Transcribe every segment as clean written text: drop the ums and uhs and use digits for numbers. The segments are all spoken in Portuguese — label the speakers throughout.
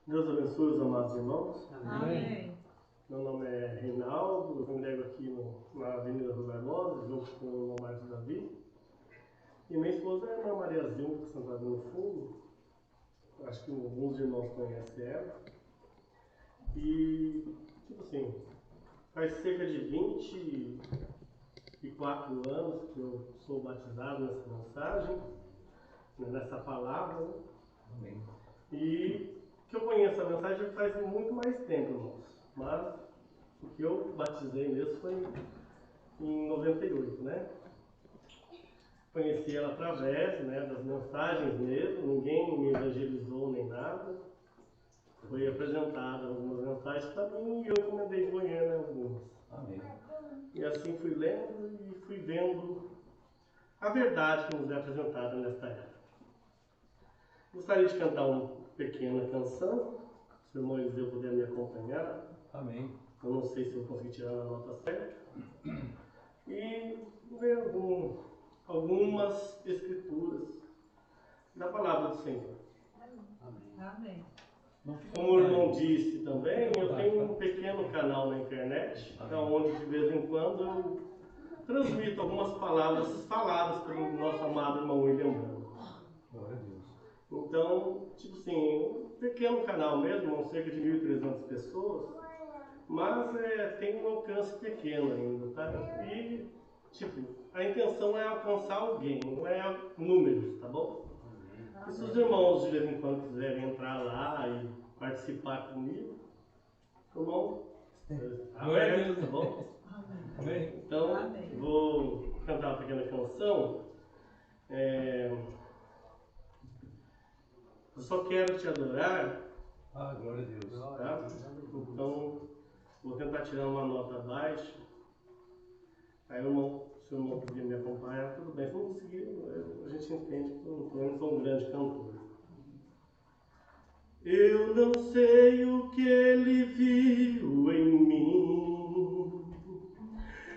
Speaker 1: Deus abençoe os amados irmãos.
Speaker 2: Amém.
Speaker 1: Meu nome é Reinaldo, eu congrego aqui na Avenida Rui Barbosa, junto com o irmão Marcos Davi. E minha esposa é a irmã Mariazinha, que está sentada no fundo. Acho que alguns irmãos conhecem ela. E, tipo assim, faz cerca de 24 anos que eu sou batizado nessa mensagem, nessa palavra.
Speaker 3: Amém.
Speaker 1: E que eu conheço a mensagem faz muito mais tempo, irmãos. Mas o que eu batizei mesmo foi em 98, né? Conheci ela através, né, das mensagens mesmo, ninguém me evangelizou nem nada. Foi apresentada algumas mensagens para mim e eu encomendei de Goiânia algumas.
Speaker 3: Amém.
Speaker 1: E assim fui lendo e fui vendo a verdade que nos é apresentada nesta época. Gostaria de cantar uma pequena canção, se o irmão Eliseu puder me acompanhar.
Speaker 3: Amém.
Speaker 1: Eu não sei se eu consegui tirar a nota certa. E ver algumas escrituras da palavra do Senhor.
Speaker 2: Amém.
Speaker 1: Como o irmão disse também, eu tenho um pequeno canal na internet, onde de vez em quando eu transmito algumas palavras faladas pelo nosso amado irmão William Branco.
Speaker 3: Glória a Deus.
Speaker 1: Então, tipo assim, um pequeno canal mesmo, cerca de 1.300 pessoas, mas tem um alcance pequeno ainda, tá? E, tipo, a intenção é alcançar alguém, não é números, tá bom? E se os irmãos de vez em quando quiserem entrar lá e participar comigo, irmão, aberto, tá bom?
Speaker 3: Amém.
Speaker 1: Então, vou cantar uma pequena canção. Eu só quero te adorar.
Speaker 3: Glória a Deus.
Speaker 1: Tá? Então, vou tentar tirar uma nota baixa. Aí, se o irmão puder me acompanhar, tudo bem. Se não conseguir, a gente entende que eu não sou um grande cantor. Eu não sei o que ele viu em mim,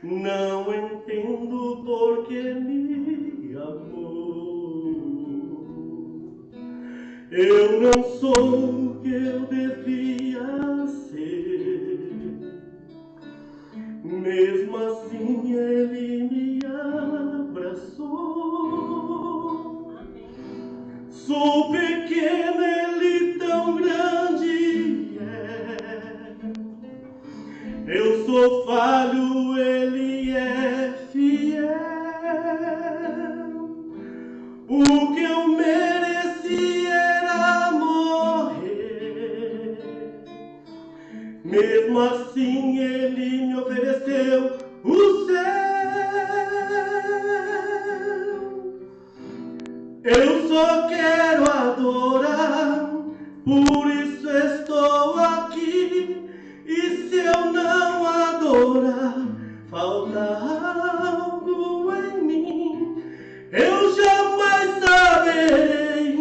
Speaker 1: não entendo por que me amou. Eu não sou o que eu devia ser, mesmo assim ele me abraçou. Sou pequeno, ele tão grande é. Eu sou falho, ele é fiel. O que eu mereci era morrer, mesmo assim ele me ofereceu o céu. Eu só quero adorar, por isso estou aqui. E se eu não adorar, falta algo em mim. Eu jamais saberei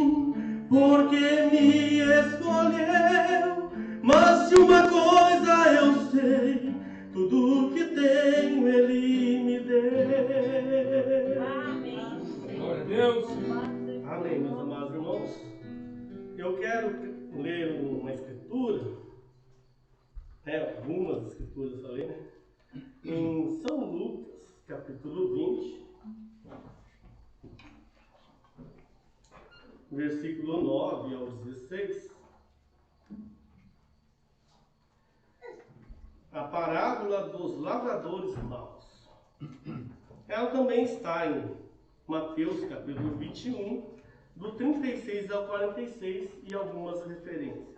Speaker 1: porque me escolheu. Mas se uma coisa eu sei, tudo que tenho ele me deu.
Speaker 2: Amém.
Speaker 3: Glória a Deus.
Speaker 1: Amém, meus amados irmãos. Eu quero ler uma escritura, algumas escrituras eu falei, né? Em São Lucas, capítulo 20, versículo 9 ao 16. A parábola dos lavradores maus. Ela também está em Mateus, capítulo 21, do 36 ao 46 e algumas referências.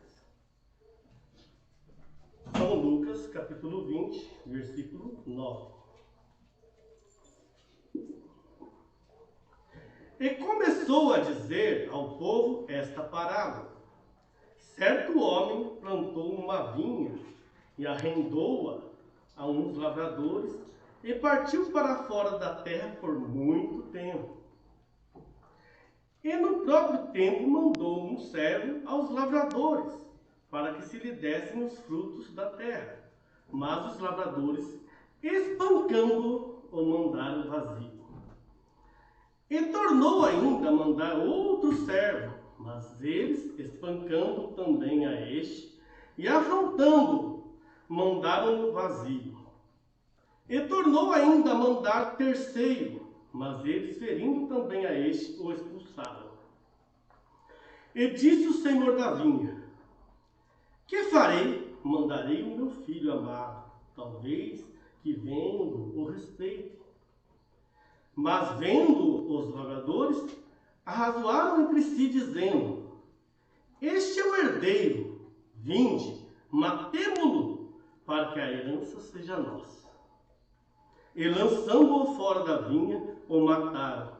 Speaker 1: São Lucas, capítulo 20, versículo 9. E começou a dizer ao povo esta parábola. Certo homem plantou uma vinha e arrendou-a a uns lavradores e partiu para fora da terra por muito tempo. E no próprio tempo mandou um servo aos lavradores, para que se lhe dessem os frutos da terra. Mas os lavradores, espancando-o, o mandaram vazio. E tornou ainda a mandar outro servo, Mas eles, espancando também a este e afrontando-o, mandaram-no vazio. E tornou ainda a mandar terceiro, mas eles, ferindo também a este, o expulsaram. E disse o senhor da vinha: que farei? Mandarei o meu filho amado, talvez que vendo o respeite. Mas vendo os lavradores, arrazoaram entre si, dizendo: este é o herdeiro, vinde, matemo-lo, para que a herança seja nossa. E lançando-o fora da vinha, o mataram.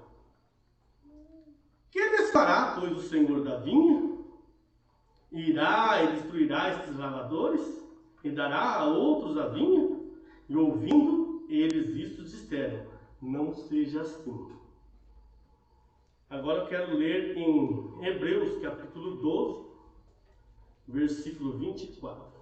Speaker 1: Que lhes fará, pois, o senhor da vinha? Irá e destruirá estes lavradores? E dará a outros a vinha? E ouvindo eles isto, disseram: não seja assim. Agora eu quero ler em Hebreus capítulo 12, versículo 24.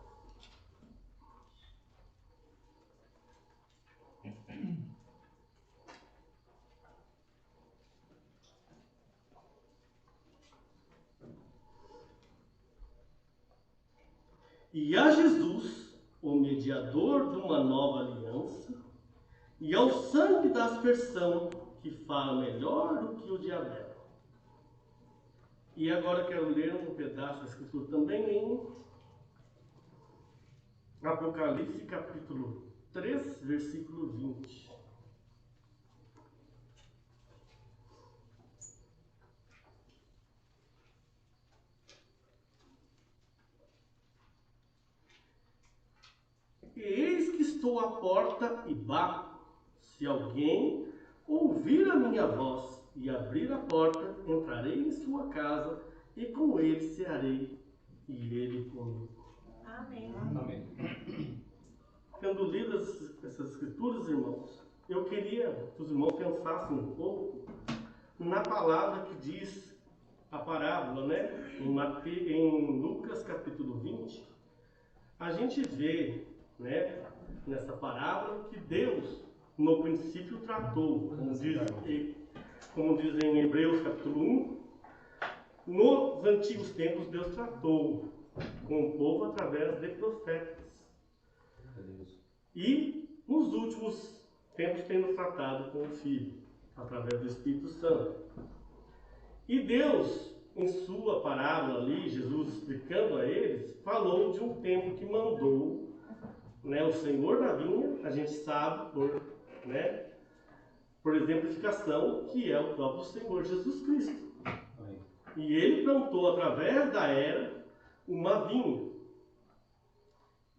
Speaker 1: E a Jesus, o mediador de uma nova aliança, e ao sangue da aspersão, que fala melhor do que o de Abel. E agora quero ler um pedaço da escritura também em Apocalipse capítulo 3, versículo 20. E eis que estou à porta e bato. Se alguém ouvir a minha voz e abrir a porta, entrarei em sua casa e com ele cearei e ele comigo.
Speaker 2: Amém.
Speaker 3: Amém.
Speaker 1: Tendo lido essas escrituras, irmãos, eu queria que os irmãos pensassem um pouco na palavra que diz a parábola, né? Em Lucas capítulo 20, a gente vê, né, nessa parábola que Deus, no princípio, tratou, como diz em Hebreus capítulo 1, nos antigos tempos Deus tratou com o povo através de profetas. E nos últimos tempos tem nos tratado com o Filho, através do Espírito Santo. E Deus, em sua parábola ali, Jesus explicando a eles, falou de um tempo que mandou, né, o Senhor da vinha, a gente sabe por exemplificação, que é o próprio Senhor Jesus Cristo. E ele plantou através da era uma vinha.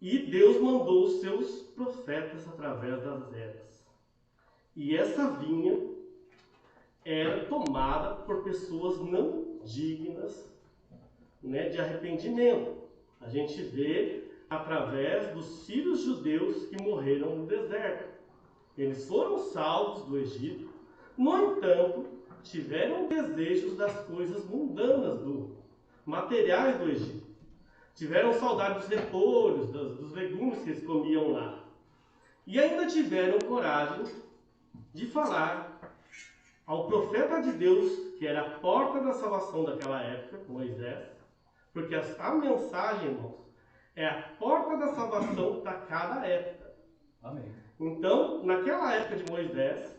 Speaker 1: E Deus mandou os seus profetas através das eras. E essa vinha era tomada por pessoas não dignas, né, de arrependimento. A gente vê através dos filhos judeus que morreram no deserto. Eles foram salvos do Egito, no entanto, tiveram desejos das coisas mundanas, materiais do Egito. Tiveram saudade dos repolhos, dos legumes que eles comiam lá. E ainda tiveram coragem de falar ao profeta de Deus, que era a porta da salvação daquela época, Moisés, porque a mensagem, irmãos, é a porta da salvação para cada época.
Speaker 3: Amém.
Speaker 1: Então, naquela época de Moisés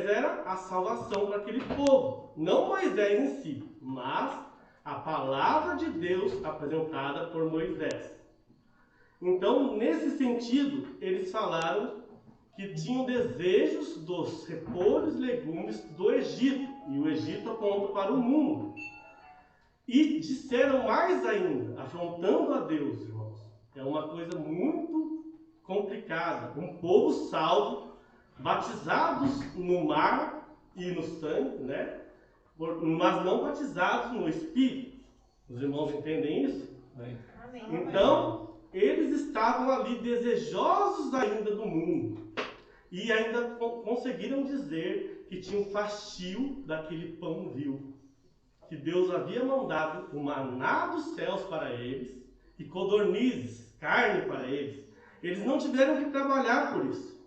Speaker 1: era a salvação para aquele povo. Não Moisés em si, mas a palavra de Deus apresentada por Moisés. Então, nesse sentido, eles falaram que tinham desejos dos repolhos e legumes do Egito. E o Egito aponta para o mundo. E disseram mais ainda, afrontando a Deus, irmãos. É uma coisa muito complicada. Um povo salvo, batizados no mar e no sangue, né? Mas não batizados no Espírito. Os irmãos entendem isso?
Speaker 3: Amém.
Speaker 1: Então, eles estavam ali desejosos ainda do mundo. E ainda conseguiram dizer que tinham fastio daquele pão vil. Que Deus havia mandado o maná dos céus para eles e codornizes, carne para eles. Eles não tiveram que trabalhar por isso.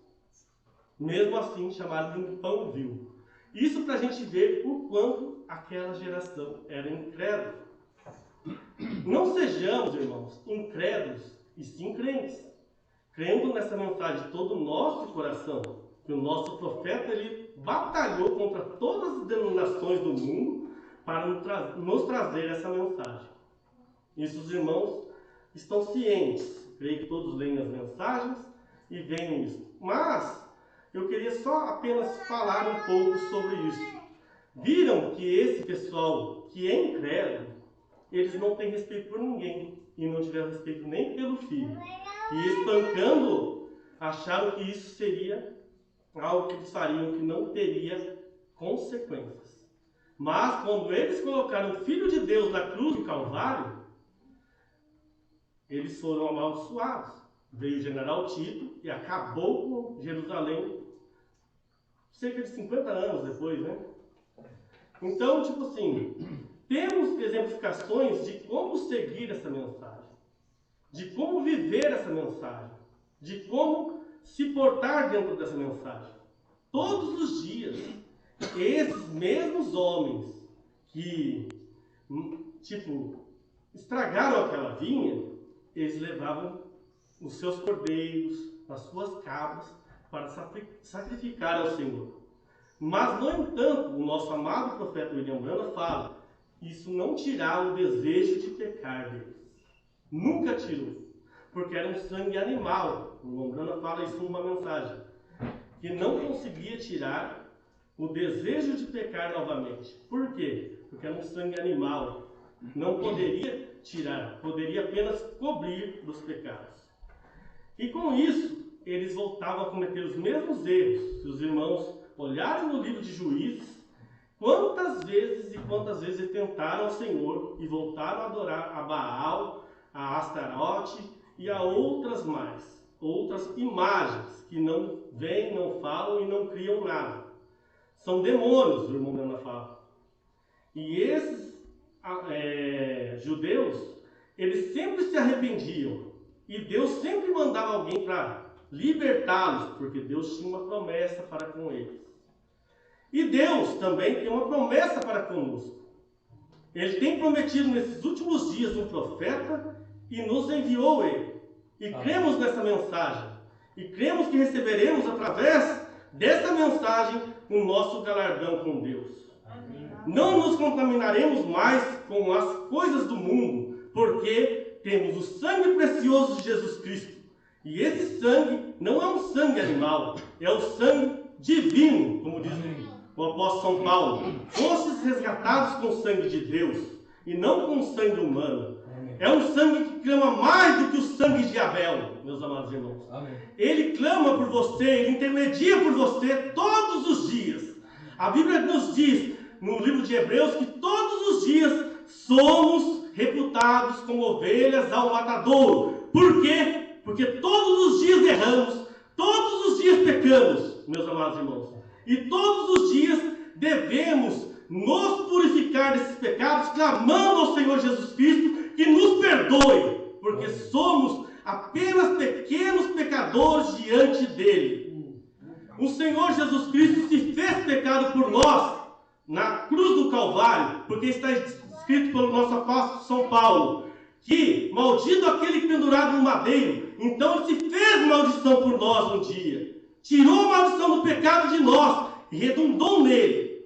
Speaker 1: Mesmo assim, chamaram de um pão vil. E Isso para a gente ver o quanto aquela geração era incrédula. Não sejamos, irmãos, incrédulos e sim crentes. Crendo nessa mensagem de todo o nosso coração, que o nosso profeta ele batalhou contra todas as denominações do mundo para nos trazer essa mensagem. Isso os irmãos estão cientes. Creio que todos leem as mensagens e veem isso. Mas eu queria só apenas falar um pouco sobre isso. Viram que esse pessoal que é incrédulo, eles não têm respeito por ninguém e não tiveram respeito nem pelo filho. E espancando, acharam que isso seria algo que eles fariam que não teria consequências. Mas quando eles colocaram o Filho de Deus na cruz do Calvário, eles foram amaldiçoados. Veio o general Tito e acabou com Jerusalém cerca de 50 anos depois, né? Então, tipo assim, temos exemplificações de como seguir essa mensagem, de como viver essa mensagem, de como se portar dentro dessa mensagem. Todos os dias, esses mesmos homens que, tipo, estragaram aquela vinha, eles levavam os seus cordeiros, as suas cabras, para sacrificar ao Senhor. Mas, no entanto, o nosso amado profeta William Branham fala, isso não tirava o desejo de pecar deles. Nunca tirou. Porque era um sangue animal. O William Branham fala isso numa mensagem. Que não conseguia tirar o desejo de pecar novamente. Por quê? Porque era um sangue animal. Não poderia tirar, poderia apenas cobrir dos pecados. E com isso, eles voltavam a cometer os mesmos erros. Se os irmãos olharem no livro de Juízes, quantas vezes eles tentaram ao Senhor e voltaram a adorar a Baal, a Astarote e a outras mais, outras imagens que não veem, não falam e não criam nada. São demônios, o irmão Ana fala. E esses judeus, eles sempre se arrependiam. E Deus sempre mandava alguém para libertá-los, porque Deus tinha uma promessa para com eles. E Deus também tem uma promessa para conosco. Ele tem prometido nesses últimos dias um profeta e nos enviou ele. E cremos nessa mensagem. E cremos que receberemos através dessa mensagem o nosso galardão com Deus. Não nos contaminaremos mais com as coisas do mundo, porque temos o sangue precioso de Jesus Cristo. E esse sangue não é um sangue animal, é o sangue divino, como diz o apóstolo São Paulo. Fostes resgatados com o sangue de Deus, e não com o sangue humano. É um sangue que clama mais do que o sangue de Abel, meus amados irmãos. Amém. Ele clama por você, ele intermedia por você todos os dias. A Bíblia nos diz, no livro de Hebreus, que todos os dias somos reputados como ovelhas ao matadouro. Por quê? Porque todos os dias erramos, todos os dias pecamos, meus amados irmãos. E todos os dias devemos nos purificar desses pecados, clamando ao Senhor Jesus Cristo que nos perdoe, porque somos apenas pequenos pecadores diante dele. O Senhor Jesus Cristo se fez pecado por nós na cruz do Calvário, porque está escrito pelo nosso apóstolo São Paulo, que maldito aquele pendurado no madeiro. Então ele se fez maldição por nós um dia, tirou a maldição do pecado de nós e redundou nele,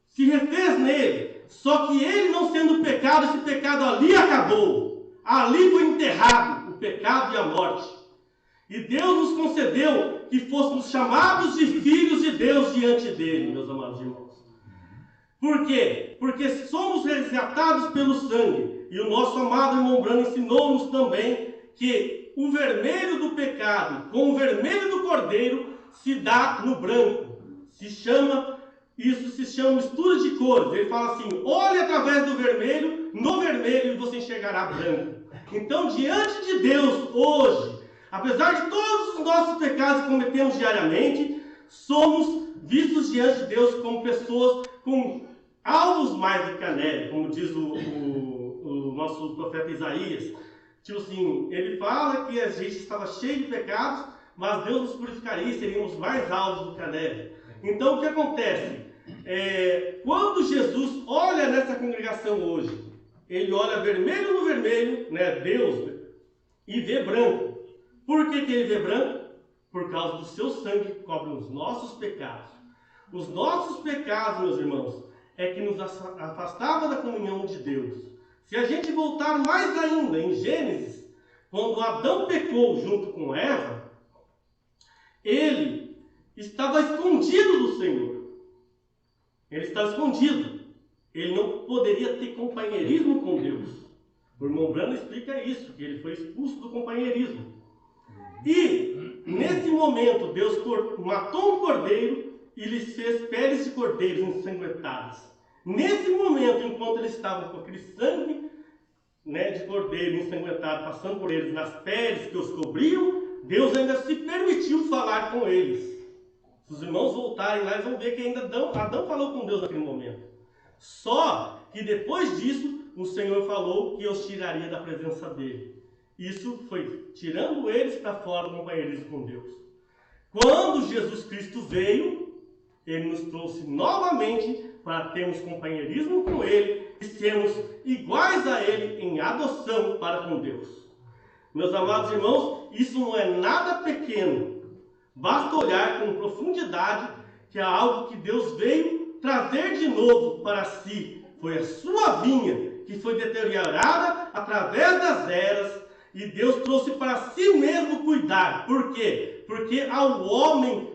Speaker 1: se refez nele. Só que ele não sendo pecado, esse pecado ali acabou, ali foi enterrado o pecado e a morte. E Deus nos concedeu que fôssemos chamados de filhos de Deus diante dele, meus amados irmãos. Por quê? Porque somos resgatados pelo sangue. E o nosso amado irmão Branham ensinou-nos também que o vermelho do pecado com o vermelho do cordeiro se dá no branco. Isso se chama mistura de cores. Ele fala assim, olhe através do vermelho, no vermelho você enxergará branco. Então, diante de Deus, hoje, apesar de todos os nossos pecados que cometemos diariamente, somos vistos diante de Deus como pessoas com alvos mais do que a neve, como diz o nosso profeta Isaías. Tipo assim, ele fala que a gente estava cheio de pecados, mas Deus nos purificaria e seríamos mais alvos do que a neve. Então o que acontece? quando Jesus olha nessa congregação hoje, ele olha vermelho no vermelho, né, Deus, e vê branco. Por que ele vê branco? Por causa do seu sangue que cobre os nossos pecados. Os nossos pecados, meus irmãos, é que nos afastava da comunhão de Deus. Se a gente voltar mais ainda em Gênesis, quando Adão pecou junto com Eva, ele estava escondido do Senhor. Ele estava escondido. Ele não poderia ter companheirismo com Deus. O irmão Brano explica isso, que ele foi expulso do companheirismo. E, nesse momento, Deus matou um cordeiro e lhes fez peles de cordeiros ensanguentadas. Nesse momento, enquanto eles estavam com aquele sangue, né, de cordeiro ensanguentado passando por eles nas peles que os cobriam, Deus ainda se permitiu falar com eles. Se os irmãos voltarem lá, eles vão ver que ainda Adão falou com Deus naquele momento. Só que depois disso, o Senhor falou que os tiraria da presença dele. Isso foi tirando eles para fora do companheirismo com Deus. Quando Jesus Cristo veio, ele nos trouxe novamente para termos companheirismo com ele e sermos iguais a ele em adoção para com Deus. Meus amados irmãos, isso não é nada pequeno. Basta olhar com profundidade que é algo que Deus veio trazer de novo para si. Foi a sua vinha que foi deteriorada através das eras e Deus trouxe para si mesmo cuidar. Por quê? Porque ao homem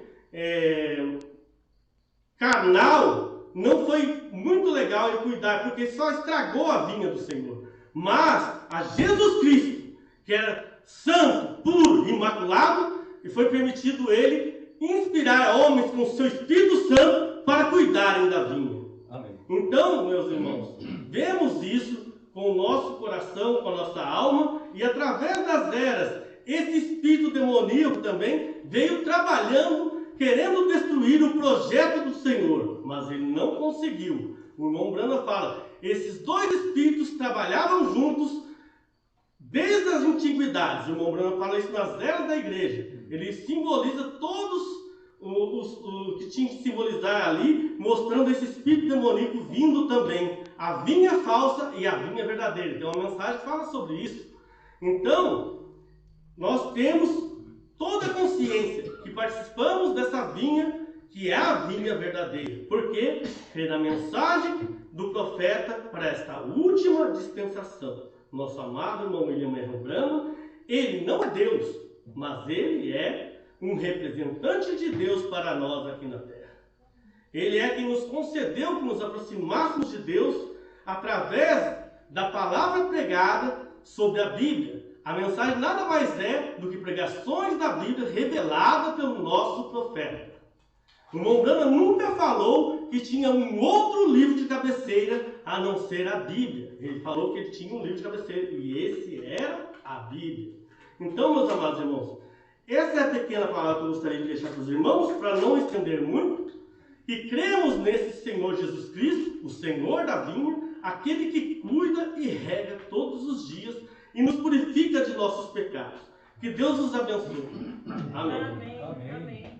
Speaker 1: carnal não foi muito legal ele cuidar, porque só estragou a vinha do Senhor. Mas a Jesus Cristo, que era santo, puro, imaculado, e foi permitido ele inspirar homens com o seu Espírito Santo para cuidarem da vinha.
Speaker 3: Amém.
Speaker 1: Então, meus irmãos, vemos isso com o nosso coração, com a nossa alma, e através das eras, esse espírito demoníaco também veio trabalhando, querendo destruir o projeto do Senhor, mas ele não conseguiu. O irmão Brana fala, esses dois espíritos trabalhavam juntos desde as antiguidades. O irmão Brana fala isso nas eras da igreja. Ele simboliza todos o que tinha que simbolizar ali, mostrando esse espírito demoníaco vindo também. A vinha falsa e a vinha verdadeira. Tem uma mensagem que fala sobre isso. Então, nós temos toda a consciência que participamos dessa vinha, que é a vinha verdadeira. Porque foi na mensagem do profeta para esta última dispensação. Nosso amado irmão William R. Branham, ele não é Deus, mas ele é um representante de Deus para nós aqui na terra. Ele é quem nos concedeu que nos aproximássemos de Deus através da palavra pregada sobre a Bíblia. A mensagem nada mais é do que pregações da Bíblia revelada pelo nosso profeta. O irmão Branham nunca falou que tinha um outro livro de cabeceira a não ser a Bíblia. Ele falou que ele tinha um livro de cabeceira e esse era a Bíblia. Então, meus amados irmãos, essa é a pequena palavra que eu gostaria de deixar para os irmãos, para não estender muito. E cremos nesse Senhor Jesus Cristo, o Senhor da vinha, aquele que cuida e rega todos os dias e nos purifica de nossos pecados. Que Deus nos abençoe. Amém.
Speaker 2: Amém.
Speaker 3: Amém.
Speaker 2: Amém.